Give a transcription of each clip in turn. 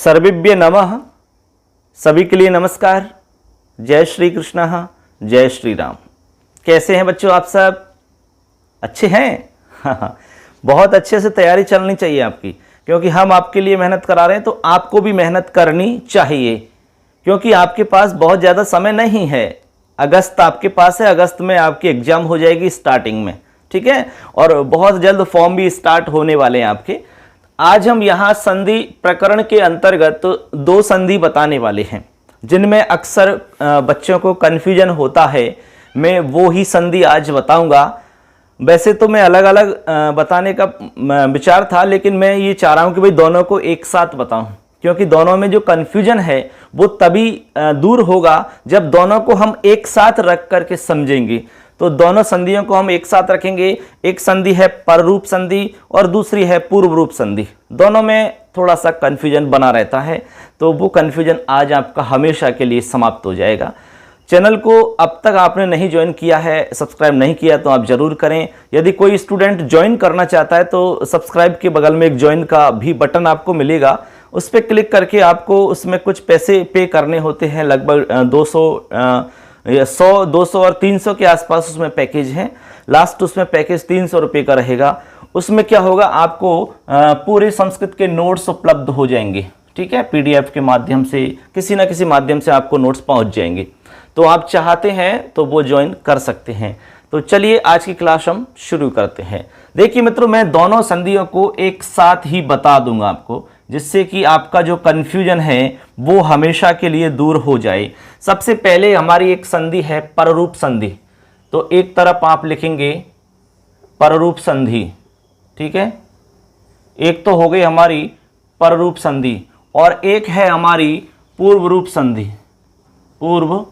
सर्वेभ्य नमः। सभी के लिए नमस्कार। जय श्री कृष्ण, जय श्री राम। कैसे हैं बच्चों आप सब? अच्छे हैं? बहुत अच्छे से तैयारी चलनी चाहिए आपकी, क्योंकि हम आपके लिए मेहनत करा रहे हैं तो आपको भी मेहनत करनी चाहिए, क्योंकि आपके पास बहुत ज़्यादा समय नहीं है। अगस्त आपके पास है, अगस्त में आपकी एग्जाम हो जाएगी स्टार्टिंग में, ठीक है, और बहुत जल्द फॉर्म भी स्टार्ट होने वाले हैं आपके। आज हम यहाँ संधि प्रकरण के अंतर्गत दो संधि बताने वाले हैं जिनमें अक्सर बच्चों को कन्फ्यूजन होता है। मैं वो ही संधि आज बताऊंगा। वैसे तो मैं अलग अलग बताने का विचार था, लेकिन मैं ये चाह रहा हूँ कि भाई दोनों को एक साथ बताऊं, क्योंकि दोनों में जो कन्फ्यूजन है वो तभी दूर होगा जब दोनों को हम एक साथ रख करके समझेंगे। तो दोनों संधियों को हम एक साथ रखेंगे। एक संधि है पररूप संधि और दूसरी है पूर्व रूप संधि। दोनों में थोड़ा सा कन्फ्यूजन बना रहता है, तो वो कन्फ्यूजन आज आपका हमेशा के लिए समाप्त हो जाएगा। चैनल को अब तक आपने नहीं ज्वाइन किया है, सब्सक्राइब नहीं किया तो आप जरूर करें। यदि कोई स्टूडेंट ज्वाइन करना चाहता है तो सब्सक्राइब के बगल में एक ज्वाइन का भी बटन आपको मिलेगा, उस पर क्लिक करके आपको उसमें कुछ पैसे पे करने होते हैं। लगभग 100, 200 और 300 के आसपास उसमें पैकेज है। लास्ट उसमें पैकेज 300 रुपये का रहेगा। उसमें क्या होगा, आपको पूरे संस्कृत के नोट्स उपलब्ध हो जाएंगे, ठीक है, PDF के माध्यम से, किसी ना किसी माध्यम से आपको नोट्स पहुंच जाएंगे। तो आप चाहते हैं तो वो ज्वाइन कर सकते हैं। तो चलिए आज की क्लास हम शुरू करते हैं। देखिए मित्रों, मैं दोनों संधियों को एक साथ ही बता दूंगा आपको, जिससे कि आपका जो कन्फ्यूजन है वो हमेशा के लिए दूर हो जाए। सबसे पहले हमारी एक संधि है पररूप संधि। तो एक तरफ आप लिखेंगे पररूप संधि, ठीक है। एक तो हो गई हमारी पररूप संधि और एक है हमारी पूर्व रूप संधि। पूर्व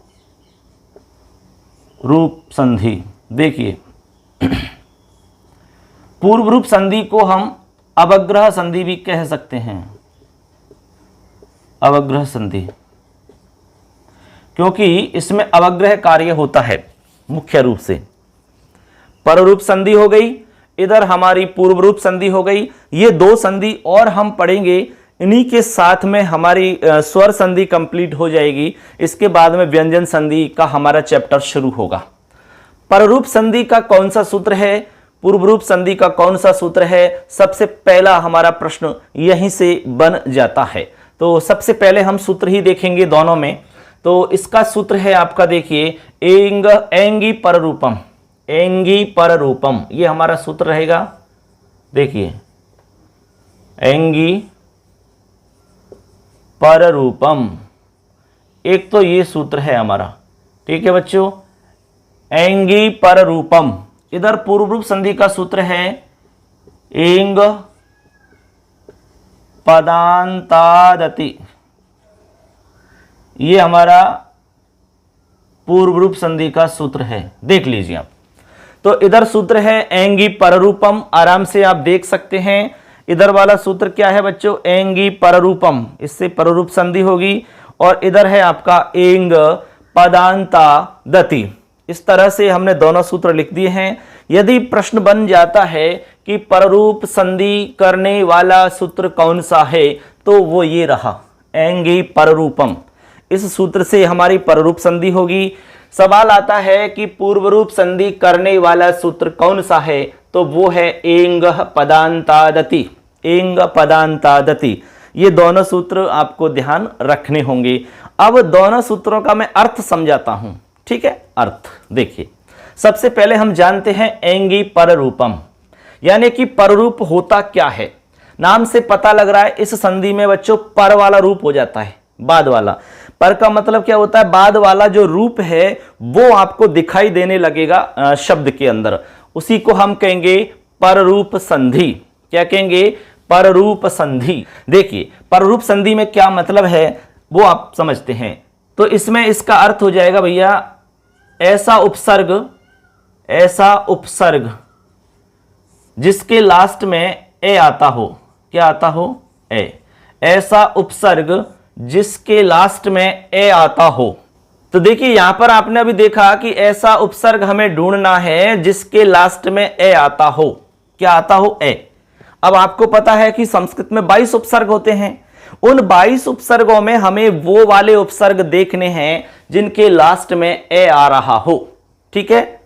रूप संधि, देखिए पूर्व रूप संधि को हम अवग्रह संधि भी कह सकते हैं। अवग्रह संधि, क्योंकि इसमें अवग्रह कार्य होता है मुख्य रूप से। पररूप संधि हो गई, इधर हमारी पूर्व रूप संधि हो गई। ये दो संधि और हम पढ़ेंगे, इन्हीं के साथ में हमारी स्वर संधि कंप्लीट हो जाएगी। इसके बाद में व्यंजन संधि का हमारा चैप्टर शुरू होगा। पररूप संधि का कौन सा सूत्र है, पूर्व रूप संधि का कौन सा सूत्र है, सबसे पहला हमारा प्रश्न यहीं से बन जाता है। तो सबसे पहले हम सूत्र ही देखेंगे दोनों में। तो इसका सूत्र है आपका, देखिए, एंगी पररूपम। एंगी पररूपम ये हमारा सूत्र रहेगा। देखिए, एंगी पररूपम, एक तो ये सूत्र है हमारा, ठीक है बच्चों, एंगी पररूपम। इधर पूर्व रूप संधि का सूत्र है एंग पदांतादति। ये हमारा पूर्व रूप संधि का सूत्र है, देख लीजिए आप। तो इधर सूत्र है एंगी पररूपम, आराम से आप देख सकते हैं। इधर वाला सूत्र क्या है बच्चों, एंगी पररूपम, इससे पररूप संधि होगी। और इधर है आपका एंग पदांतादति। इस तरह से हमने दोनों सूत्र लिख दिए हैं। यदि प्रश्न बन जाता है कि पररूप संधि करने वाला सूत्र कौन सा है, तो वो ये रहा, एंगी पररूपम। इस सूत्र से हमारी पररूप संधि होगी। सवाल आता है कि पूर्व रूप संधि करने वाला सूत्र कौन सा है, तो वो है एंग पदांतादति। एंग पदांतादति, ये दोनों सूत्र आपको ध्यान रखने होंगे। अब दोनों सूत्रों का मैं अर्थ समझाता हूं, ठीक है। अर्थ देखिए, सबसे पहले हम जानते हैं एंगी पररूपम, यानी कि पररूप होता क्या है। नाम से पता लग रहा है इस संधि में बच्चों पर वाला रूप हो जाता है, बाद वाला। पर का मतलब क्या होता है, बाद वाला जो रूप है वो आपको दिखाई देने लगेगा शब्द के अंदर, उसी को हम कहेंगे पररूप संधि। क्या कहेंगे, पररूप संधि। देखिए, पररूप संधि में क्या मतलब है वो आप समझते हैं। तो इसमें इसका अर्थ हो जाएगा भैया, ऐसा उपसर्ग जिसके लास्ट में ए आता हो। क्या आता हो, ए। ऐसा उपसर्ग जिसके लास्ट में ए आता हो। तो देखिए यहां पर आपने अभी देखा कि ऐसा उपसर्ग हमें ढूंढना है जिसके लास्ट में ए आता हो। क्या आता हो, ए। अब आपको पता है कि संस्कृत में 22 उपसर्ग होते हैं उन 22 उपसर्गों में हमें वो वाले उपसर्ग देखने हैं जिनके लास्ट में ए आ रहा हो। ठीक है,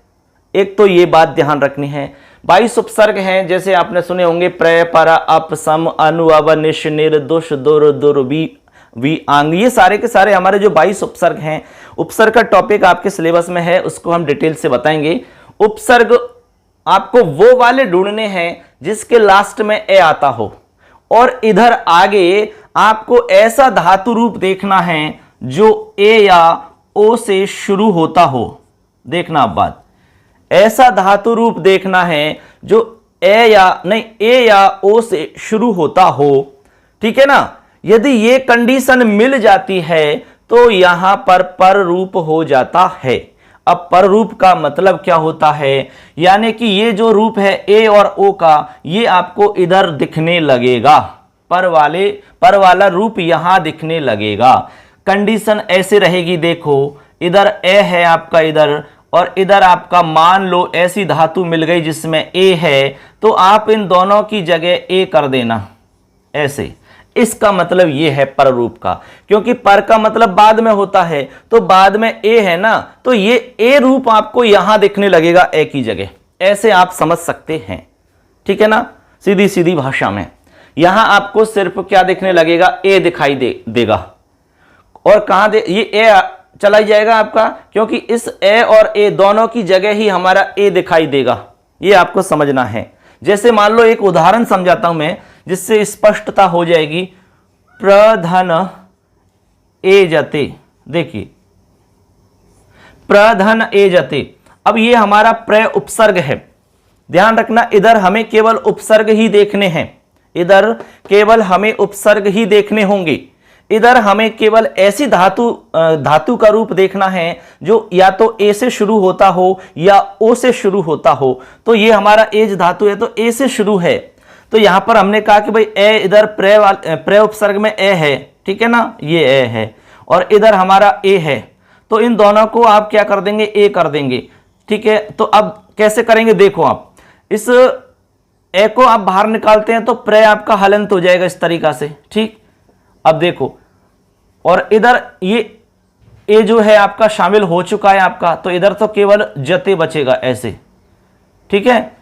एक तो ये बात ध्यान रखनी है। 22 उपसर्ग हैं, जैसे आपने सुने होंगे प्र, पर, अप, सम, अनु, अव, निश, निर, दुश, दुर, दुर, वी, आंग। ये सारे के सारे हमारे जो 22 उपसर्ग हैं, उपसर्ग का टॉपिक आपके सिलेबस में है, उसको हम डिटेल से बताएंगे। उपसर्ग आपको वो वाले ढूंढने हैं जिसके लास्ट में ए आता हो, और इधर आगे आपको ऐसा धातु रूप देखना है जो ए या ओ से शुरू होता हो। देखना आप बात, ऐसा धातु रूप देखना है जो ए या ओ से शुरू होता हो। ठीक है ना। यदि ये कंडीशन मिल जाती है तो यहां पर रूप हो जाता है। अब पर रूप का मतलब क्या होता है, यानी कि ये जो रूप है ए और ओ का, ये आपको इधर दिखने लगेगा, पर वाला रूप यहां दिखने लगेगा। कंडीशन ऐसे रहेगी, देखो इधर ए है आपका इधर, और इधर आपका मान लो ऐसी धातु मिल गई जिसमें ए है, तो आप इन दोनों की जगह ए कर देना ऐसे। इसका मतलब ये है पर रूप का, क्योंकि पर का मतलब बाद में होता है, तो बाद में ए है ना, तो ये ए रूप आपको यहां दिखने लगेगा ए की जगह। ऐसे आप समझ सकते हैं। ठीक है ना, सीधी सीधी भाषा में यहां आपको सिर्फ क्या दिखने लगेगा, ए दिखाई देगा। और कहां ये ए चला जाएगा आपका, क्योंकि इस ए और ए दोनों की जगह ही हमारा ए दिखाई देगा। ये आपको समझना है। जैसे मान लो एक उदाहरण समझाता हूं मैं, जिससे स्पष्टता हो जाएगी। प्रधन ए जते, देखिए प्रधन ए जते। अब ये हमारा प्र उपसर्ग है, ध्यान रखना, इधर हमें केवल उपसर्ग ही देखने हैं, इधर केवल हमें उपसर्ग ही देखने होंगे। इधर हमें केवल ऐसी धातु का रूप देखना है जो या तो ए से शुरू होता हो या ओ से शुरू होता हो। तो ये हमारा एज धातु है, तो ए से शुरू है, तो यहां पर हमने कहा कि भाई ए इधर प्रे उपसर्ग में ए है। ठीक है ना, ये ए है और इधर हमारा ए है, तो इन दोनों को आप क्या कर देंगे, ए कर देंगे। ठीक है, तो अब कैसे करेंगे, देखो आप इस ए को आप बाहर निकालते हैं तो प्रे आपका हलंत हो जाएगा इस तरीका से। ठीक, अब देखो, और इधर ये ए जो है आपका शामिल हो चुका है आपका, तो इधर तो केवल जते बचेगा ऐसे। ठीक है,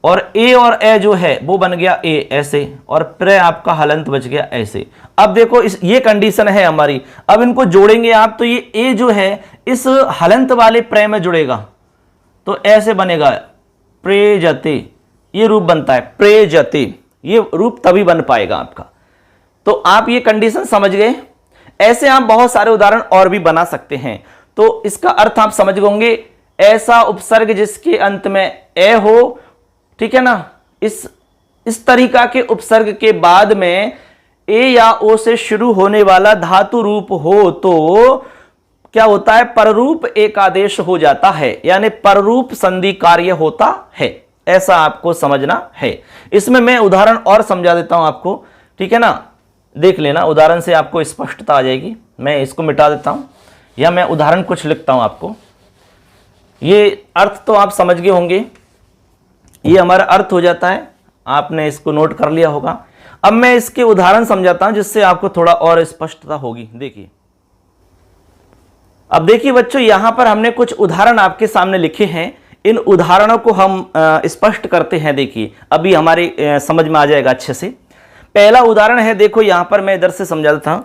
और ए और ए जो है वो बन गया ए ऐसे, और प्रे आपका हलंत बच गया ऐसे। अब देखो ये कंडीशन है हमारी। अब इनको जोड़ेंगे आप, तो ये ए जो है इस हलंत वाले प्रे में जुड़ेगा, तो ऐसे बनेगा प्रेजते, ये रूप बनता है प्रेजते। ये रूप तभी बन पाएगा आपका। तो आप ये कंडीशन समझ गए। ऐसे आप बहुत सारे उदाहरण और भी बना सकते हैं। तो इसका अर्थ आप समझ गए होंगे, ऐसा उपसर्ग जिसके अंत में ए हो। ठीक है ना, इस तरीका के उपसर्ग के बाद में ए या ओ से शुरू होने वाला धातु रूप हो तो क्या होता है, पररूप एक आदेश हो जाता है, यानी पररूप संधि कार्य होता है। ऐसा आपको समझना है। इसमें मैं उदाहरण और समझा देता हूं आपको। ठीक है ना, देख लेना, उदाहरण से आपको स्पष्टता आ जाएगी। मैं इसको मिटा देता हूं, या मैं उदाहरण कुछ लिखता हूं आपको। ये अर्थ तो आप समझ गए होंगे, ये हमारा अर्थ हो जाता है, आपने इसको नोट कर लिया होगा। अब मैं इसके उदाहरण समझाता हूं जिससे आपको थोड़ा और स्पष्टता होगी। देखिए, अब देखिए बच्चों, यहां पर हमने कुछ उदाहरण आपके सामने लिखे हैं। इन उदाहरणों को हम स्पष्ट करते हैं। देखिए, अभी हमारे समझ में आ जाएगा अच्छे से। पहला उदाहरण है, देखो यहां पर मैं इधर से समझा देता हूं।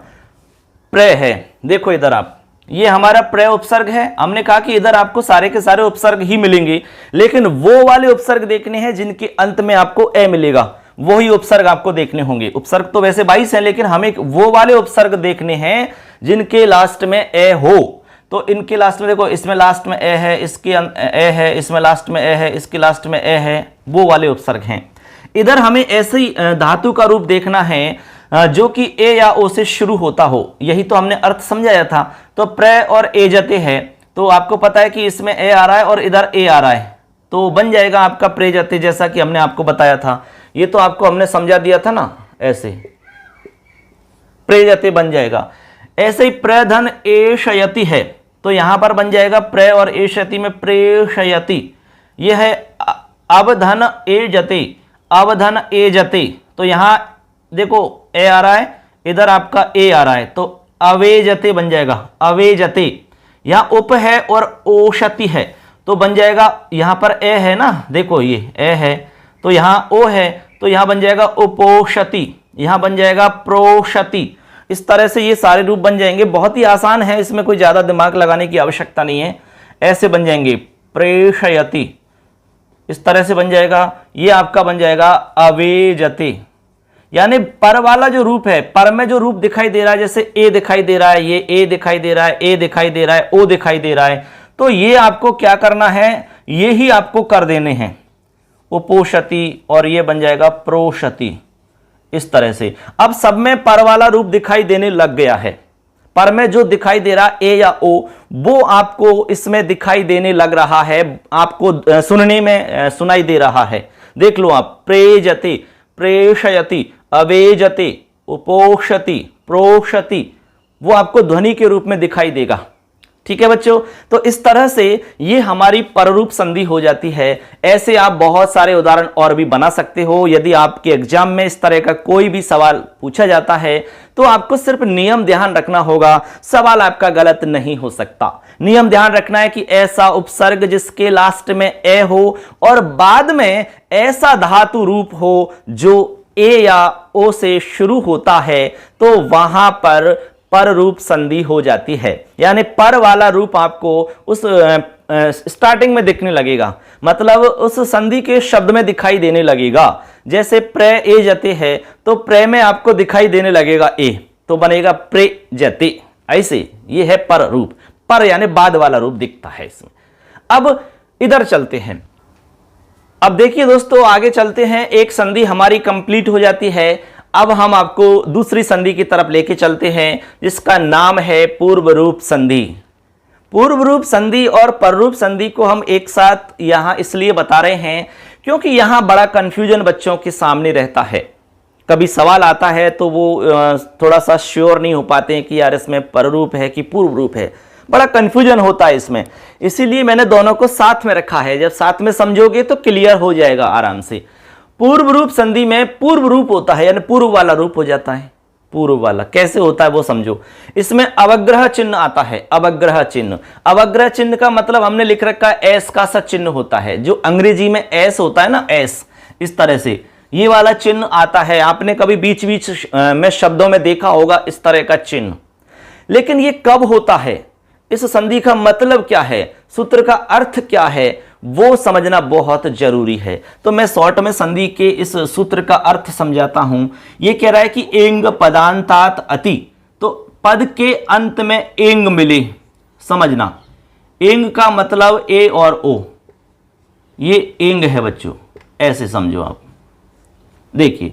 प्रे है, देखो इधर आप, ये हमारा प्रे उपसर्ग है। हमने कहा कि इधर आपको सारे के सारे उपसर्ग ही मिलेंगे, लेकिन वो वाले उपसर्ग देखने हैं जिनके अंत में आपको ए मिलेगा, वही उपसर्ग आपको देखने होंगे। उपसर्ग तो वैसे 22 है, लेकिन हमें वो वाले उपसर्ग देखने हैं जिनके लास्ट में ए हो। तो इनके लास्ट में देखो, इसमें लास्ट में ए है, इसके ए है, इसमें लास्ट में ए है, इसके लास्ट में ए है, वो वाले उपसर्ग हैं। इधर हमें ऐसे ही धातु का रूप देखना है जो कि ए या ओ से शुरू होता हो। यही तो हमने अर्थ समझाया था। तो प्रे और ए जते है, तो आपको पता है कि इसमें ए आ रहा है और इधर ए आ रहा है, तो बन जाएगा आपका प्रे जते, जैसा कि हमने आपको बताया था। ये तो आपको हमने समझा दिया था ना, ऐसे प्रे जते बन जाएगा। ऐसे ही प्रधन ए शयति है, तो यहां पर बन जाएगा प्रे और ए शयति में प्रेषयति। यह है अवधन ए जते, अवधन ए जते, तो यहां देखो ए आ रहा है, इधर आपका ए आ रहा है तो अवेजते बन जाएगा, अवेजते। यहां उप है और ओषति है तो बन जाएगा, यहां पर ए है ना, देखो ये ए है तो यहां ओ है तो यहां बन जाएगा उपोषति, यहां बन जाएगा प्रोषति। इस तरह से ये सारे रूप बन जाएंगे। बहुत ही आसान है, इसमें कोई ज्यादा दिमाग लगाने की आवश्यकता नहीं है। ऐसे बन जाएंगे प्रेषयति, इस तरह से बन जाएगा। ये आपका बन जाएगा अवेजते। यानी पर वाला जो रूप है, पर में जो रूप दिखाई दे रहा है, जैसे ए दिखाई दे रहा है, ये ए दिखाई दे रहा है, ए दिखाई दे रहा है, ओ दिखाई दे रहा है, तो ये आपको क्या करना है, ये ही आपको कर देने हैं, उपोषति, और ये बन जाएगा प्रोषति। इस तरह से अब सब में पर वाला रूप दिखाई देने लग गया है। पर में जो दिखाई दे रहा ए या ओ, वो आपको इसमें दिखाई देने लग रहा है, आपको सुनने में सुनाई दे रहा है। देख लो आप, प्रेजते, प्रेषयति, अवेजते, उपोषति, प्रोषति, वो आपको ध्वनि के रूप में दिखाई देगा। ठीक है बच्चों, तो इस तरह से ये हमारी पररूप संधि हो जाती है। ऐसे आप बहुत सारे उदाहरण और भी बना सकते हो। यदि आपके एग्जाम में इस तरह का कोई भी सवाल पूछा जाता है तो आपको सिर्फ नियम ध्यान रखना होगा, सवाल आपका गलत नहीं हो सकता। नियम ध्यान रखना है कि ऐसा उपसर्ग जिसके लास्ट में ए हो और बाद में ऐसा धातु रूप हो जो ए या ओ से शुरू होता है, तो वहां पर पर रूप संधि हो जाती है। यानी पर वाला रूप आपको उस स्टार्टिंग में दिखने लगेगा, मतलब उस संधि के शब्द में दिखाई देने लगेगा। जैसे प्रे ए जते है तो प्रे में आपको दिखाई देने लगेगा ए, तो बनेगा प्रे जते। ऐसे ये है पर रूप, पर यानी बाद वाला रूप दिखता है इसमें। अब इधर चलते हैं। अब देखिए दोस्तों, आगे चलते हैं। एक संधि हमारी कंप्लीट हो जाती है। अब हम आपको दूसरी संधि की तरफ लेके चलते हैं, जिसका नाम है पूर्व रूप संधि। पूर्व रूप संधि और पररूप संधि को हम एक साथ यहां इसलिए बता रहे हैं क्योंकि यहां बड़ा कंफ्यूजन बच्चों के सामने रहता है। कभी सवाल आता है तो वो थोड़ा सा श्योर नहीं हो पाते हैं कि यार इसमें पररूप है कि पूर्व रूप है, बड़ा कंफ्यूजन होता है इसमें। इसीलिए मैंने दोनों को साथ में रखा है, जब साथ में समझोगे तो क्लियर हो जाएगा आराम से। पूर्व रूप संधि में पूर्व रूप होता है, यानी पूर्व वाला रूप हो जाता है। पूर्व वाला कैसे होता है वो समझो। इसमें अवग्रह चिन्ह आता है, अवग्रह चिन्ह। अवग्रह चिन्ह का मतलब हमने लिख रखा है एस का सा चिन्ह होता है, जो अंग्रेजी में एस होता है ना, एस, इस तरह से ये वाला चिन्ह आता है। आपने कभी बीच बीच में शब्दों में देखा होगा इस तरह का चिन्ह। लेकिन ये कब होता है, इस संधि का मतलब क्या है, सूत्र का अर्थ क्या है, वो समझना बहुत जरूरी है। तो मैं शॉर्ट में संधि के इस सूत्र का अर्थ समझाता हूं। ये कह रहा है कि एंग पदांतात अति, तो पद के अंत में एंग मिले, समझना। एंग का मतलब ए और ओ, ये एंग है बच्चों, ऐसे समझो आप। देखिए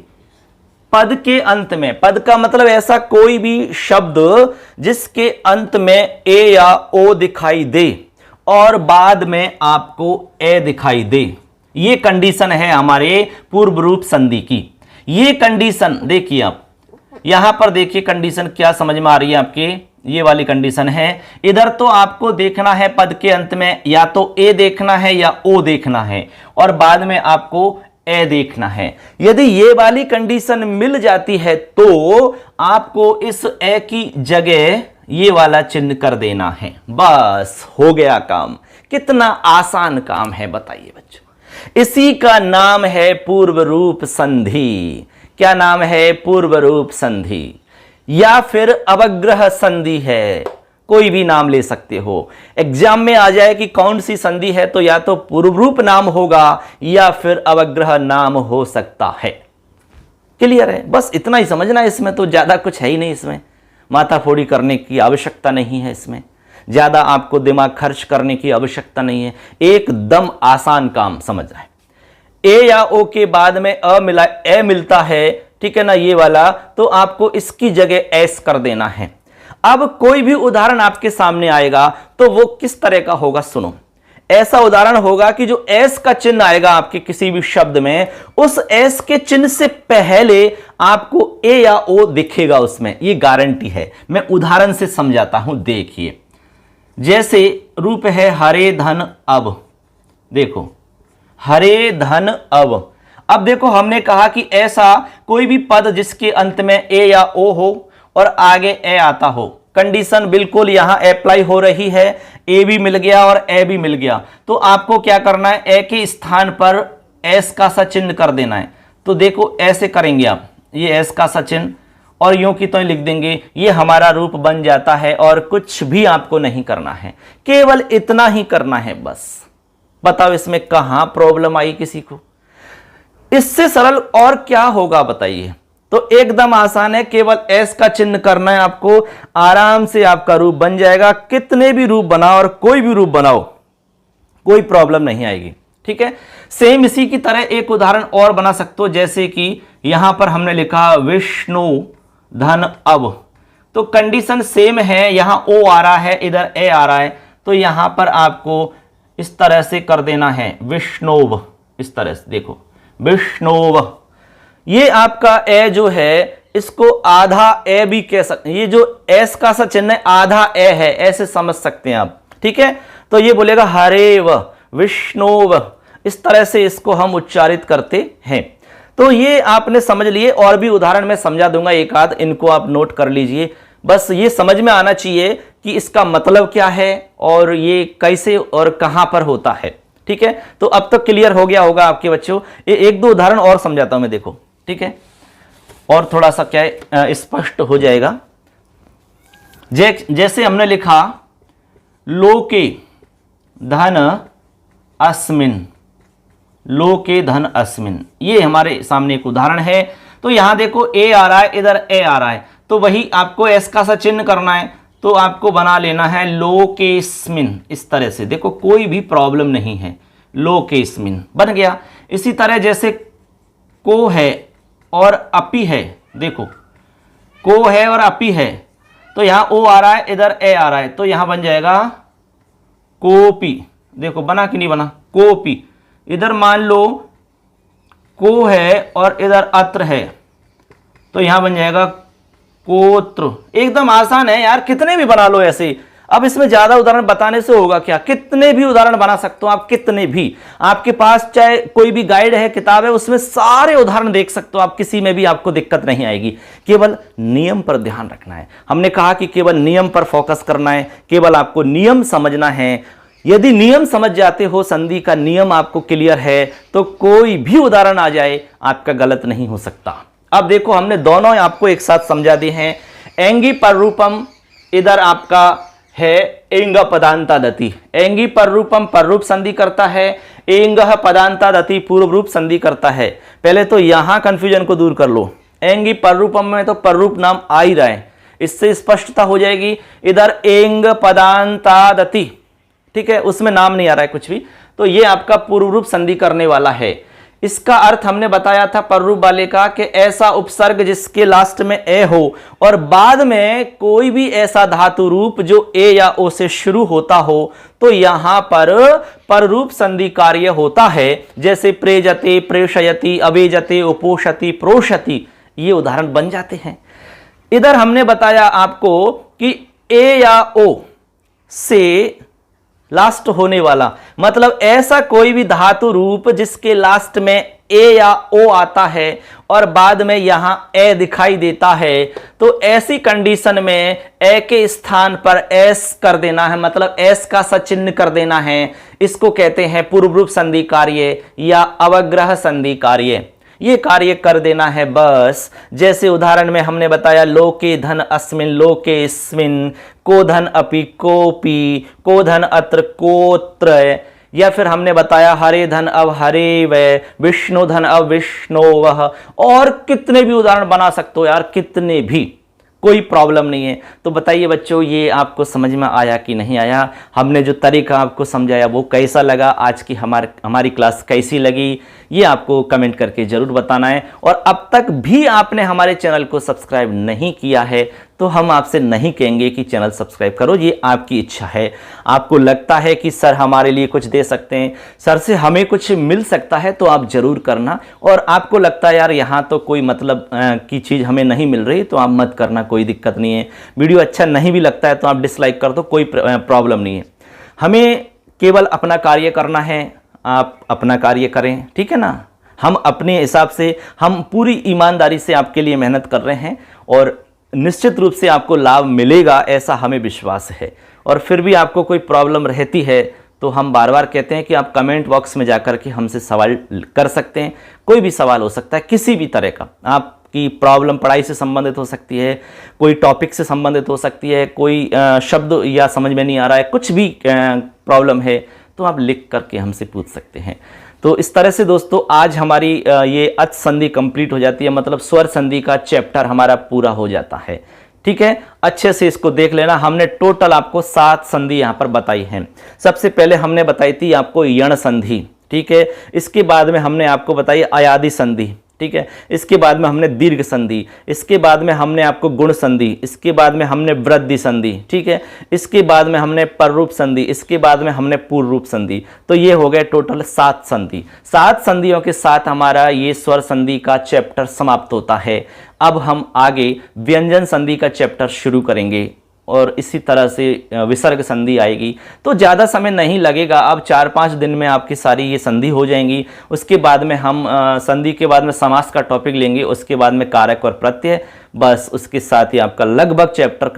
पद के अंत में, पद का मतलब ऐसा कोई भी शब्द जिसके अंत में ए या ओ दिखाई दे और बाद में आपको ए दिखाई दे, ये कंडीशन है हमारे पूर्व रूप संधि की। ये कंडीशन देखिए आप, यहां पर देखिए कंडीशन क्या समझ में आ रही है आपके, ये वाली कंडीशन है। इधर तो आपको देखना है पद के अंत में या तो ए देखना है या ओ देखना है, और बाद में आपको ए देखना है। यदि ये वाली कंडीशन मिल जाती है तो आपको इस ए की जगह ये वाला चिन्ह कर देना है, बस हो गया काम। कितना आसान काम है बताइए बच्चों। इसी का नाम है पूर्व रूप संधि। क्या नाम है? पूर्व रूप संधि, या फिर अवग्रह संधि है, कोई भी नाम ले सकते हो। एग्जाम में आ जाए कि कौन सी संधि है तो या तो पूर्व रूप नाम होगा या फिर अवग्रह नाम हो सकता है। क्लियर है? बस इतना ही समझना है, इसमें तो ज्यादा कुछ है ही नहीं। इसमें माथाफोड़ी करने की आवश्यकता नहीं है, इसमें ज्यादा आपको दिमाग खर्च करने की आवश्यकता नहीं है। एकदम आसान काम समझ आए। ए या ओ के बाद में ए मिलता है, ठीक है ना, ये वाला, तो आपको इसकी जगह एस कर देना है। अब कोई भी उदाहरण आपके सामने आएगा तो वो किस तरह का होगा सुनो। ऐसा उदाहरण होगा कि जो एस का चिन्ह आएगा आपके किसी भी शब्द में, उस एस के चिन्ह से पहले आपको ए या ओ दिखेगा उसमें, ये गारंटी है। मैं उदाहरण से समझाता हूं, देखिए। जैसे रूप है हरे धन अब, देखो हरे धन अब। अब देखो हमने कहा कि ऐसा कोई भी पद जिसके अंत में ए या ओ हो और आगे ए आता हो, कंडीशन बिल्कुल यहां अप्लाई हो रही है। ए भी मिल गया और ए भी मिल गया, तो आपको क्या करना है, ए के स्थान पर एस का सा चिन्ह कर देना है। तो देखो ऐसे करेंगे आप, ये एस का सा चिन्ह और यूं की तो लिख देंगे, ये हमारा रूप बन जाता है और कुछ भी आपको नहीं करना है, केवल इतना ही करना है बस। बताओ इसमें कहां प्रॉब्लम आई किसी को? इससे सरल और क्या होगा बताइए? तो एकदम आसान है, केवल एस का चिन्ह करना है आपको, आराम से आपका रूप बन जाएगा। कितने भी रूप बनाओ और कोई भी रूप बनाओ, कोई प्रॉब्लम नहीं आएगी। ठीक है, सेम इसी की तरह एक उदाहरण और बना सकते हो, जैसे कि यहां पर हमने लिखा विष्णु धन अब, तो कंडीशन सेम है, यहां ओ आ रहा है, इधर ए आ रहा है, तो यहां पर आपको इस तरह से कर देना है विष्णोव, इस तरह से देखो विष्णोव। ये आपका ए जो है इसको आधा ए भी कह सकते हैं, ये जो एस का सा चिन्ह है आधा ए है, ऐसे समझ सकते हैं आप। ठीक है, तो ये बोलेगा हरेव विष्णोव, इस तरह से इसको हम उच्चारित करते हैं। तो ये आपने समझ लिए, और भी उदाहरण मैं समझा दूंगा एक आध, इनको आप नोट कर लीजिए। बस ये समझ में आना चाहिए कि इसका मतलब क्या है और ये कैसे और कहां पर होता है। ठीक है, तो अब तक क्लियर हो गया होगा आपके बच्चों। ये एक दो उदाहरण और समझाता हूं मैं, देखो। ठीक है, और थोड़ा सा क्या है स्पष्ट हो जाएगा। जैसे हमने लिखा लोके धन अस्मिन, लोके धन अस्मिन, ये हमारे सामने एक उदाहरण है। तो यहां देखो ए आ रहा है, इधर ए आ रहा है, तो वही आपको एस का सा चिन्ह करना है, तो आपको बना लेना है लोकेस्मिन, इस तरह से। देखो कोई भी प्रॉब्लम नहीं है, लोकेस्मिन बन गया। इसी तरह जैसे को है और अपी है, देखो को है और अपी है, तो यहां ओ आ रहा है, इधर ए आ रहा है, तो यहां बन जाएगा कोपी। देखो बना कि नहीं बना, कोपी। इधर मान लो को है और इधर अत्र है, तो यहां बन जाएगा कोत्र। एकदम आसान है यार, कितने भी बना लो ऐसे। अब इसमें ज्यादा उदाहरण बताने से होगा क्या, कितने भी उदाहरण बना सकते हो आप, कितने भी। आपके पास चाहे कोई भी गाइड है, किताब है, उसमें सारे उदाहरण देख सकते हो आप, किसी में भी आपको दिक्कत नहीं आएगी। केवल नियम पर ध्यान रखना है। हमने कहा कि केवल नियम पर फोकस करना है, केवल आपको नियम समझना है। यदि नियम समझ जाते हो, संधि का नियम आपको क्लियर है, तो कोई भी उदाहरण आ जाए आपका गलत नहीं हो सकता। अब देखो हमने दोनों आपको एक साथ समझा दिए हैं। एंगी पर रूपम, इधर आपका है एंग पदांतादति, एंगी पर रूपम पर रूप संधि करता है, एंग पदांतादति पूर्व रूप संधि करता है। पहले तो यहां कंफ्यूजन को दूर कर लो, एंगी पर रूपम में तो पर रूप नाम आ ही रहा है, इससे स्पष्टता हो जाएगी। इधर एंग पदांतादति, ठीक है, उसमें नाम नहीं आ रहा है कुछ भी, तो ये आपका पूर्व रूप संधि करने वाला है। इसका अर्थ हमने बताया था पर रूप वाले का कि ऐसा उपसर्ग जिसके लास्ट में ए हो और बाद में कोई भी ऐसा धातु रूप जो ए या ओ से शुरू होता हो, तो यहां पर रूप संधि कार्य होता है। जैसे प्रेजते, प्रेषयति, अवेजते, उपोषति, प्रोषति, ये उदाहरण बन जाते हैं। इधर हमने बताया आपको कि ए या ओ से लास्ट होने वाला, मतलब ऐसा कोई भी धातु रूप जिसके लास्ट में ए या ओ आता है और बाद में यहां ए दिखाई देता है, तो ऐसी कंडीशन में ए के स्थान पर एस कर देना है, मतलब एस का सचिन्ह कर देना है। इसको कहते हैं पूर्व रूप संधि कार्य या अवग्रह संधि कार्य। ये कार्य कर देना है बस। जैसे उदाहरण में हमने बताया लोके धन अस्मिन, लोकेस्मिन, को धन अपि, कोपि, को धन अत्र, कोत्र, या फिर हमने बताया हरे धन अब हरे व, विष्णु धन अब विष्णु वह, और कितने भी उदाहरण बना सकते हो यार, कितने भी, कोई प्रॉब्लम नहीं है। तो बताइए बच्चों, ये आपको समझ में आया कि नहीं आया? हमने जो तरीका आपको समझाया वो कैसा लगा? आज की हमारी क्लास कैसी लगी, ये आपको कमेंट करके ज़रूर बताना है। और अब तक भी आपने हमारे चैनल को सब्सक्राइब नहीं किया है तो हम आपसे नहीं कहेंगे कि चैनल सब्सक्राइब करो, ये आपकी इच्छा है। आपको लगता है कि सर हमारे लिए कुछ दे सकते हैं, सर से हमें कुछ मिल सकता है, तो आप ज़रूर करना। और आपको लगता है यार यहाँ तो कोई मतलब की चीज़ हमें नहीं मिल रही, तो आप मत करना, कोई दिक्कत नहीं है। वीडियो अच्छा नहीं भी लगता है तो आप डिसलाइक कर दो, कोई प्रॉब्लम नहीं है। हमें केवल अपना कार्य करना है, आप अपना कार्य करें, ठीक है ना। हम अपने हिसाब से, हम पूरी ईमानदारी से आपके लिए मेहनत कर रहे हैं और निश्चित रूप से आपको लाभ मिलेगा, ऐसा हमें विश्वास है। और फिर भी आपको कोई प्रॉब्लम रहती है तो हम बार बार कहते हैं कि आप कमेंट बॉक्स में जाकर के हमसे सवाल कर सकते हैं। कोई भी सवाल हो सकता है, किसी भी तरह का। आपकी प्रॉब्लम पढ़ाई से संबंधित हो सकती है, कोई टॉपिक से संबंधित हो सकती है, कोई शब्द या समझ में नहीं आ रहा है, कुछ भी प्रॉब्लम है तो आप लिख करके हमसे पूछ सकते हैं। तो इस तरह से दोस्तों आज हमारी ये अच संधि कंप्लीट हो जाती है, मतलब स्वर संधि का चैप्टर हमारा पूरा हो जाता है। ठीक है, अच्छे से इसको देख लेना। हमने टोटल आपको 7 संधि यहाँ पर बताई हैं। सबसे पहले हमने बताई थी आपको यण संधि, ठीक है। इसके बाद में हमने आपको बताई अयादि संधि, ठीक है। इसके बाद में हमने दीर्घ संधि, इसके बाद में हमने आपको गुण संधि, इसके बाद में हमने वृद्धि संधि, ठीक है। इसके बाद में हमने पररूप संधि, इसके बाद में हमने पूर्ण रूप संधि। तो ये हो गए टोटल 7 संधि। 7 संधियों के साथ हमारा ये स्वर संधि का चैप्टर समाप्त होता है। अब हम आगे व्यंजन संधि का चैप्टर शुरू करेंगे और इसी तरह से विसर्ग संधि आएगी। तो ज़्यादा समय नहीं लगेगा, अब 4-5 दिन में आपकी सारी ये संधि हो जाएंगी। उसके बाद में हम संधि के बाद में समास का टॉपिक लेंगे, उसके बाद में कारक और प्रत्यय, बस उसके साथ ही आपका लगभग चैप्टर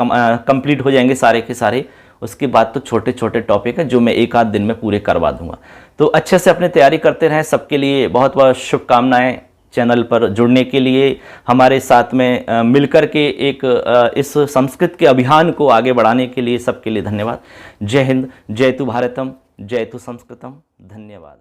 कंप्लीट हो जाएंगे सारे के सारे। उसके बाद तो छोटे छोटे टॉपिक हैं जो मैं 1 आध दिन में पूरे करवा दूंगा। तो अच्छे से अपनी तैयारी करते रहें। सबके लिए बहुत बहुत शुभकामनाएँ। चैनल पर जुड़ने के लिए, हमारे साथ में मिलकर के एक इस संस्कृत के अभियान को आगे बढ़ाने के लिए सबके लिए धन्यवाद। जय हिंद, जय तु भारतम, जय तु संस्कृतम। धन्यवाद।